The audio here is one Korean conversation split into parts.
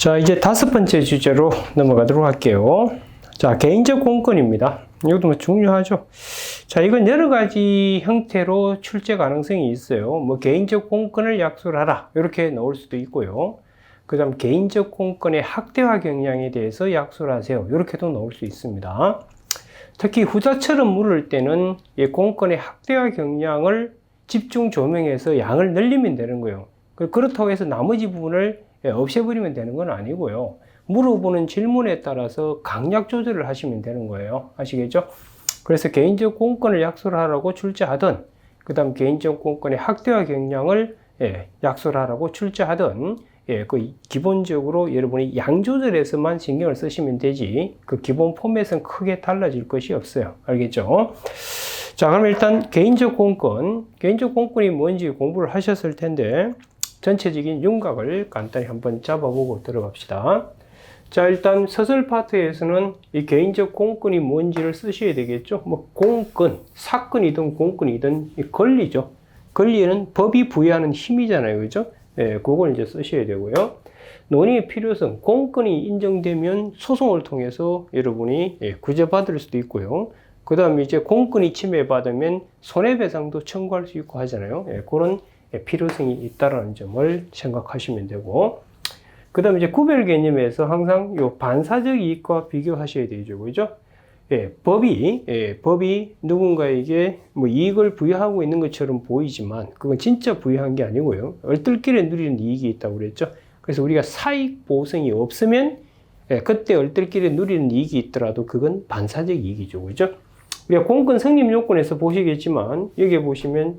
자, 이제 5번째 주제로 넘어가도록 할게요. 자, 개인적 공권입니다. 이것도 뭐 중요하죠. 자, 이건 여러 가지 형태로 출제 가능성이 있어요. 뭐 개인적 공권을 약속하라 이렇게 나올 수도 있고요. 그 다음 개인적 공권의 학대화 경향에 대해서 약속하세요 이렇게도 나올 수 있습니다. 특히 후자처럼 물을 때는 이 공권의 학대화 경향을 집중 조명해서 양을 늘리면 되는 거예요. 그렇다고 해서 나머지 부분을 없애버리면 되는 건 아니고요. 물어보는 질문에 따라서 강약 조절을 하시면 되는 거예요. 아시겠죠? 그래서 개인적 공권을 약속하라고 출제하든, 그 다음 개인적 공권의 학대화 경향을 약속하라고 출제하든, 기본적으로 여러분이 양 조절에서만 신경을 쓰시면 되지, 그 기본 포맷은 크게 달라질 것이 없어요. 알겠죠? 자, 그럼 일단 개인적 공권이 뭔지 공부를 하셨을 텐데, 전체적인 윤곽을 간단히 한번 잡아보고 들어갑시다. 자, 일단 서술 파트에서는 이 개인적 공권이 뭔지를 쓰셔야 되겠죠. 뭐 공권, 사건이든 공권이든 이 권리죠. 권리는 법이 부여하는 힘이잖아요. 그죠? 그걸 이제 쓰셔야 되고요. 논의의 필요성, 공권이 인정되면 소송을 통해서 여러분이 구제받을 수도 있고요. 그 다음에 이제 공권이 침해받으면 손해배상도 청구할 수 있고 하잖아요. 그런 필요성이 있다는 점을 생각하시면 되고, 그 다음에 이제 구별 개념에서 항상 요 반사적 이익과 비교하셔야 되죠. 그죠? 법이 누군가에게 뭐 이익을 부여하고 있는 것처럼 보이지만, 그건 진짜 부여한 게 아니고요. 얼떨결에 누리는 이익이 있다고 그랬죠. 그래서 우리가 사익 보상이 없으면, 그때 얼떨결에 누리는 이익이 있더라도 그건 반사적 이익이죠. 그죠? 우리가 공권 성립 요건에서 보시겠지만, 여기 보시면,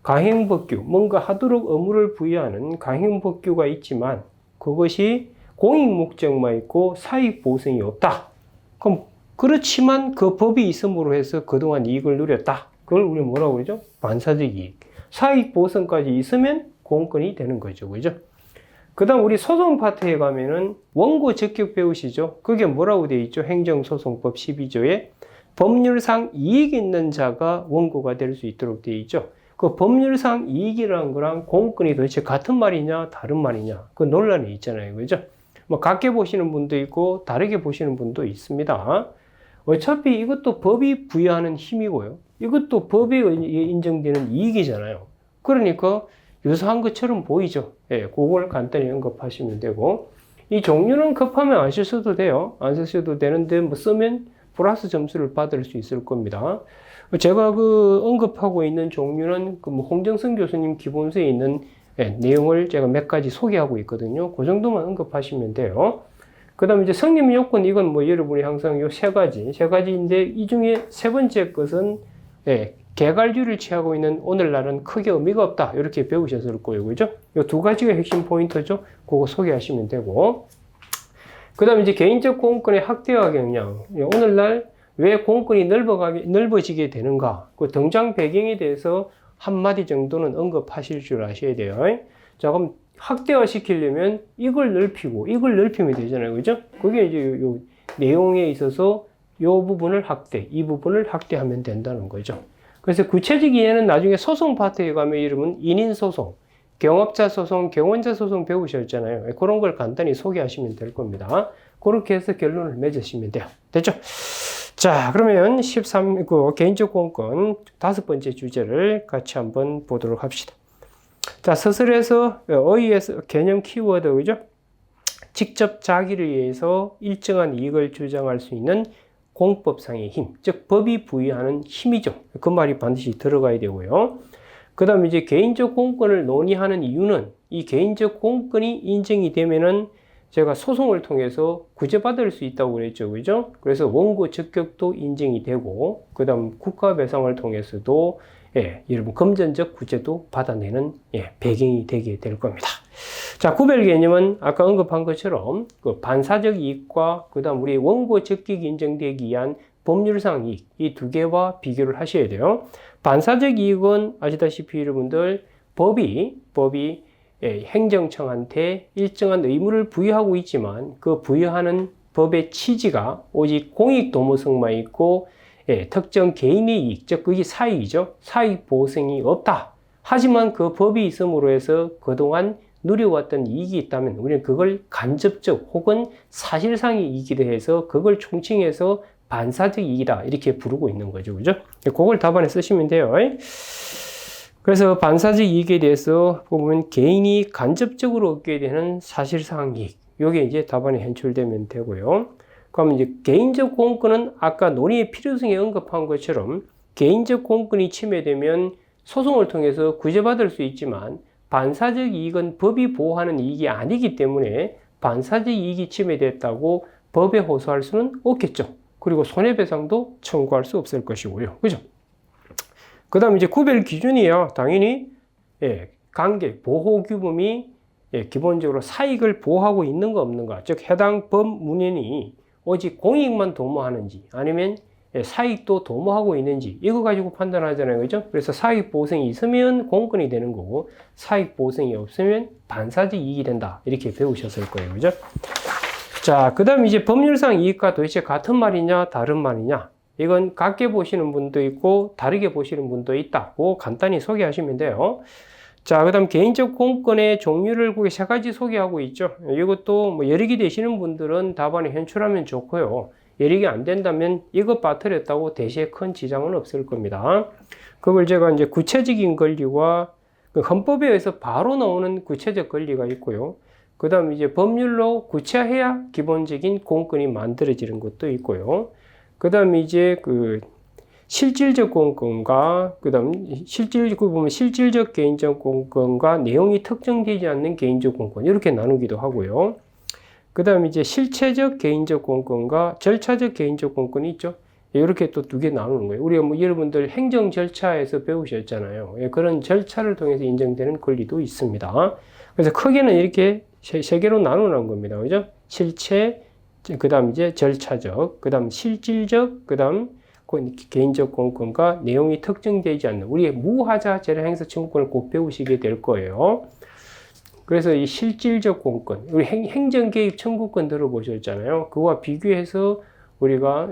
가행법규, 뭔가 하도록 의무를 부여하는 가행법규가 있지만 그것이 공익 목적만 있고 사익 보상이 없다. 그럼 그렇지만 그 법이 있음으로 해서 그동안 이익을 누렸다. 그걸 우리 뭐라고 그러죠? 반사적 이익. 사익 보상까지 있으면 공권이 되는 거죠. 그죠? 그 다음 우리 소송 파트에 가면은 원고 적격 배우시죠? 그게 뭐라고 되어 있죠? 행정소송법 12조에 법률상 이익 있는 자가 원고가 될 수 있도록 되어 있죠. 그 법률상 이익이라는 거랑 공권이 도대체 같은 말이냐 다른 말이냐 그 논란이 있잖아요. 그죠? 뭐 같게 보시는 분도 있고 다르게 보시는 분도 있습니다. 어차피 이것도 법이 부여하는 힘이고요. 이것도 법에 인정되는 이익이잖아요. 그러니까 유사한 것처럼 보이죠. 그걸 간단히 언급하시면 되고, 이 종류는 급하면 안 쓰셔도 돼요. 안 쓰셔도 되는데 뭐 쓰면 플러스 점수를 받을 수 있을 겁니다. 제가 언급하고 있는 종류는 홍정선 교수님 기본서에 있는 내용을 제가 몇 가지 소개하고 있거든요. 그 정도만 언급하시면 돼요. 그 다음에 이제 성립 요건, 이건 뭐 여러분이 항상 요 세 가지인데, 이 중에 세 번째 것은, 개갈류를 취하고 있는 오늘날은 크게 의미가 없다. 이렇게 배우셨을 거예요. 그죠? 요 두 가지가 핵심 포인트죠. 그거 소개하시면 되고. 그 다음에 이제 개인적 공권의 학대화 경향. 오늘날 왜 공권이 넓어지게 되는가? 그 등장 배경에 대해서 한마디 정도는 언급하실 줄 아셔야 돼요. 자, 그럼 학대화 시키려면 이걸 넓히면 되잖아요. 그죠? 그게 이제 요 내용에 있어서 요 부분을 이 부분을 학대하면 된다는 거죠. 그래서 구체적 이해는 나중에 소송 파트에 가면 여러분 인인소송, 경업자 소송, 경원자 소송 배우셨잖아요. 그런 걸 간단히 소개하시면 될 겁니다. 그렇게 해서 결론을 맺으시면 돼요. 됐죠? 자, 그러면 개인적 공권 5번째 주제를 같이 한번 보도록 합시다. 자, 서술에서 어휘에서 개념 키워드, 그죠? 직접 자기를 위해서 일정한 이익을 주장할 수 있는 공법상의 힘, 즉 법이 부여하는 힘이죠. 그 말이 반드시 들어가야 되고요. 그 다음에 이제 개인적 공권을 논의하는 이유는 이 개인적 공권이 인정이 되면은 제가 소송을 통해서 구제받을 수 있다고 그랬죠. 그죠? 그래서 원고 적격도 인정이 되고, 그 다음 국가배상을 통해서도, 여러분, 금전적 구제도 받아내는, 배경이 되게 될 겁니다. 자, 구별 개념은 아까 언급한 것처럼 그 반사적 이익과 그 다음 우리 원고 적격이 인정되기 위한 법률상 이익, 이 두 개와 비교를 하셔야 돼요. 반사적 이익은 아시다시피 여러분들, 법이 행정청한테 일정한 의무를 부여하고 있지만 그 부여하는 법의 취지가 오직 공익 도모성만 있고 특정 개인의 이익, 즉 그게 사익이죠. 사익 보상이 없다. 하지만 그 법이 있음으로 해서 그동안 누려왔던 이익이 있다면 우리는 그걸 간접적 혹은 사실상의 이익이라 해서 그걸 총칭해서 반사적 이익이다 이렇게 부르고 있는 거죠. 그죠? 그걸 답안에 쓰시면 돼요. 그래서 반사적 이익에 대해서 보면 개인이 간접적으로 얻게 되는 사실상 이익. 요게 이제 답안에 현출되면 되고요. 그럼 이제 개인적 공권은 아까 논의의 필요성에 언급한 것처럼 개인적 공권이 침해되면 소송을 통해서 구제받을 수 있지만 반사적 이익은 법이 보호하는 이익이 아니기 때문에 반사적 이익이 침해됐다고 법에 호소할 수는 없겠죠. 그리고 손해배상도 청구할 수 없을 것이고요. 그죠? 그 다음 이제 구별 기준이요. 당연히, 관계, 보호 규범이 기본적으로 사익을 보호하고 있는가 없는가. 즉, 해당 법 문헌이 오직 공익만 도모하는지 아니면 사익도 도모하고 있는지 이거 가지고 판단하잖아요. 그죠? 그래서 사익 보호성이 있으면 공권이 되는 거고 사익 보호성이 없으면 반사적 이익이 된다. 이렇게 배우셨을 거예요. 그죠? 자, 그 다음 이제 법률상 이익과 도대체 같은 말이냐 다른 말이냐 이건 같게 보시는 분도 있고 다르게 보시는 분도 있다고 간단히 소개하시면 돼요. 자, 그 다음 개인적 공권의 종류를 거기 세 가지 소개하고 있죠. 이것도 뭐 여러 개 되시는 분들은 답안에 현출하면 좋고요. 여러 개 안 된다면 이것 빠뜨렸다고 대시에 큰 지장은 없을 겁니다. 그걸 제가 이제 구체적인 권리와 그 헌법에 의해서 바로 나오는 구체적 권리가 있고요. 그 다음 이제 법률로 구체해야 기본적인 공권이 만들어지는 것도 있고요. 그 다음 이제 그 실질적 공권과 그 다음 실질적 개인적 공권과 내용이 특정되지 않는 개인적 공권 이렇게 나누기도 하고요. 그 다음 이제 실체적 개인적 공권과 절차적 개인적 공권이 있죠. 이렇게 또 두 개 나누는 거예요. 우리가 뭐 여러분들 행정 절차에서 배우셨잖아요. 그런 절차를 통해서 인정되는 권리도 있습니다. 그래서 크게는 이렇게 세 개로 나누는 겁니다. 그죠? 실체, 그 다음 이제 절차적, 그 다음 실질적, 그 다음 개인적 공권과 내용이 특정되지 않는 우리의 무하자 재량행사 청구권을 꼭 배우시게 될 거예요. 그래서 이 실질적 공권, 우리 행정개입 청구권 들어보셨잖아요. 그거와 비교해서 우리가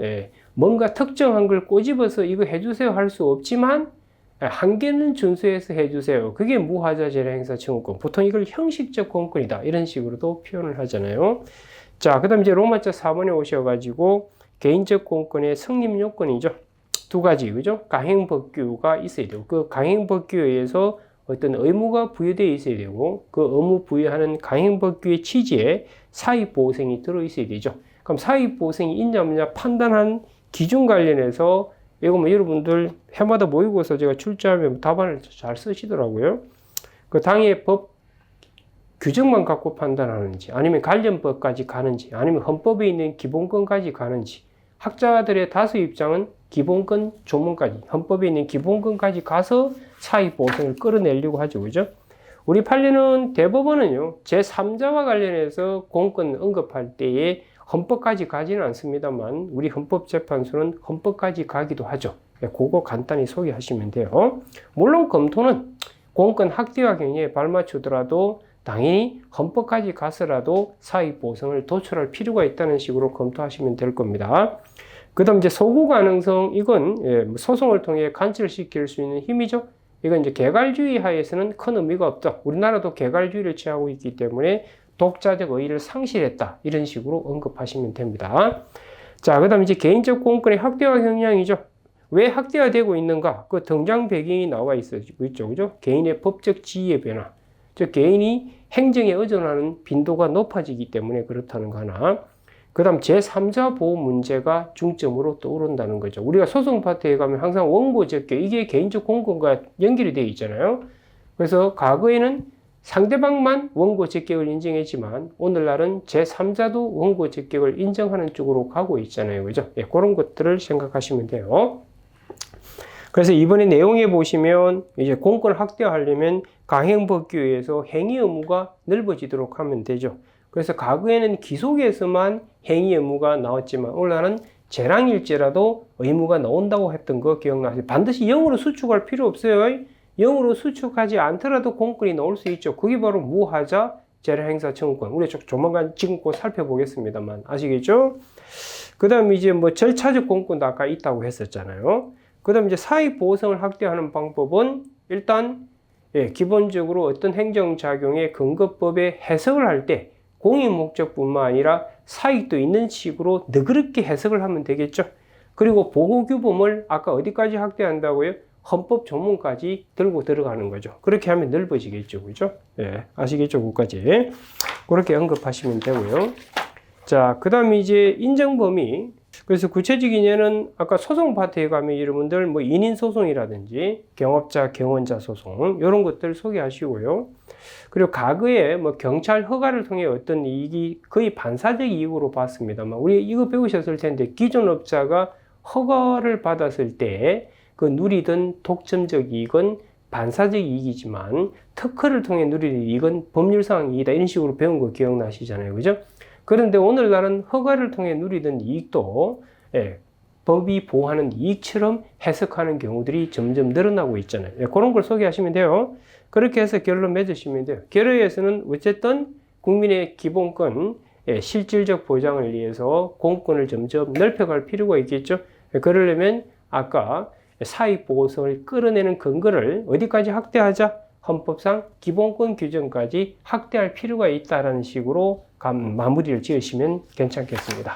뭔가 특정한 걸 꼬집어서 이거 해주세요 할 수 없지만 한계는 준수해서 해주세요. 그게 무하자 재량행사 청구권. 보통 이걸 형식적 공권이다 이런 식으로도 표현을 하잖아요. 자, 그 다음 이제 로마자 4번에 오셔가지고 개인적 공권의 성립 요건이죠. 두 가지, 그죠? 강행법규가 있어야 되고, 그 강행법규에 의해서 어떤 의무가 부여되어 있어야 되고, 그 의무 부여하는 강행법규의 취지에 사익보호성이 들어있어야 되죠. 그럼 사익보호성이 있냐 없냐 판단한 기준 관련해서, 이거 뭐 여러분들 해마다 모의고사 제가 출제하면 답안을 잘 쓰시더라고요. 그 당의 법 규정만 갖고 판단하는지, 아니면 관련법까지 가는지, 아니면 헌법에 있는 기본권까지 가는지, 학자들의 다수 입장은 기본권 조문까지, 헌법에 있는 기본권까지 가서 사익보호성을 끌어내려고 하죠. 그죠? 우리 판례는 대법원은요, 제3자와 관련해서 공권 언급할 때에 헌법까지 가지는 않습니다만, 우리 헌법재판소는 헌법까지 가기도 하죠. 그거 간단히 소개하시면 돼요. 물론 검토는 공권 확대와 경계에 발맞추더라도 당연히 헌법까지 가서라도 사익보호성을 도출할 필요가 있다는 식으로 검토하시면 될 겁니다. 그 다음 이제 소구 가능성, 이건 소송을 통해 관철시킬 수 있는 힘이죠. 이건 이제 개괄주의 하에서는 큰 의미가 없다. 우리나라도 개괄주의를 취하고 있기 때문에 독자적 의의를 상실했다. 이런 식으로 언급하시면 됩니다. 자, 그 다음 이제 개인적 공권의 확대화 경향이죠. 왜 확대가 되고 있는가? 그 등장 배경이 나와 있죠. 그죠? 개인의 법적 지위의 변화. 즉, 개인이 행정에 의존하는 빈도가 높아지기 때문에 그렇다는 거 하나. 그 다음 제3자 보호 문제가 중점으로 떠오른다는 거죠. 우리가 소송 파트에 가면 항상 원고 적격, 이게 개인적 공권과 연결이 되어 있잖아요. 그래서 과거에는 상대방만 원고 적격을 인정했지만 오늘날은 제3자도 원고 적격을 인정하는 쪽으로 가고 있잖아요. 그죠? 그런 것들을 생각하시면 돼요. 그래서 이번에 내용에 보시면 이제 공권을 확대하려면 강행법규에 의해서 행위 의무가 넓어지도록 하면 되죠. 그래서 과거에는 기속에서만 행위 의무가 나왔지만 오늘날은 재량일죄라도 의무가 나온다고 했던 거 기억나세요? 반드시 0으로 수축할 필요 없어요. 0으로 수축하지 않더라도 공권이 나올 수 있죠. 그게 바로 무하자 재량행사 청구권. 우리 조만간 지금 곧 살펴보겠습니다만 아시겠죠? 그 다음 이제 뭐 절차적 공권도 아까 있다고 했었잖아요. 그 다음 이제 사익보호성을 확대하는 방법은 일단 기본적으로 어떤 행정작용의 근거법의 해석을 할 때 공익 목적뿐만 아니라 사익도 있는 식으로 너그럽게 해석을 하면 되겠죠. 그리고 보호규범을 아까 어디까지 확대한다고요? 헌법 조문까지 들고 들어가는 거죠. 그렇게 하면 넓어지겠죠. 그죠? 아시겠죠? 그까지. 그렇게 언급하시면 되고요. 자, 그 다음에 이제 인정범위. 그래서 구체적인 예는 아까 소송 파트에 가면 여러분들 뭐 인인소송이라든지 경업자, 경원자 소송 이런 것들 소개하시고요. 그리고 과거에 뭐 경찰 허가를 통해 어떤 이익이 거의 반사적 이익으로 봤습니다만 우리 이거 배우셨을 텐데 기존 업자가 허가를 받았을 때 그 누리던 독점적 이익은 반사적 이익이지만 특허를 통해 누리는 이익은 법률상 이익이다 이런 식으로 배운 거 기억나시잖아요. 그죠? 그런데 오늘날은 허가를 통해 누리던 이익도 법이 보호하는 이익처럼 해석하는 경우들이 점점 늘어나고 있잖아요. 그런 걸 소개하시면 돼요. 그렇게 해서 결론 맺으시면 돼요. 결의에서는 어쨌든 국민의 기본권, 실질적 보장을 위해서 공권을 점점 넓혀갈 필요가 있겠죠. 그러려면 아까 사익보호성을 끌어내는 근거를 어디까지 확대하자? 헌법상 기본권 규정까지 확대할 필요가 있다는 식으로 마무리를 지으시면 괜찮겠습니다.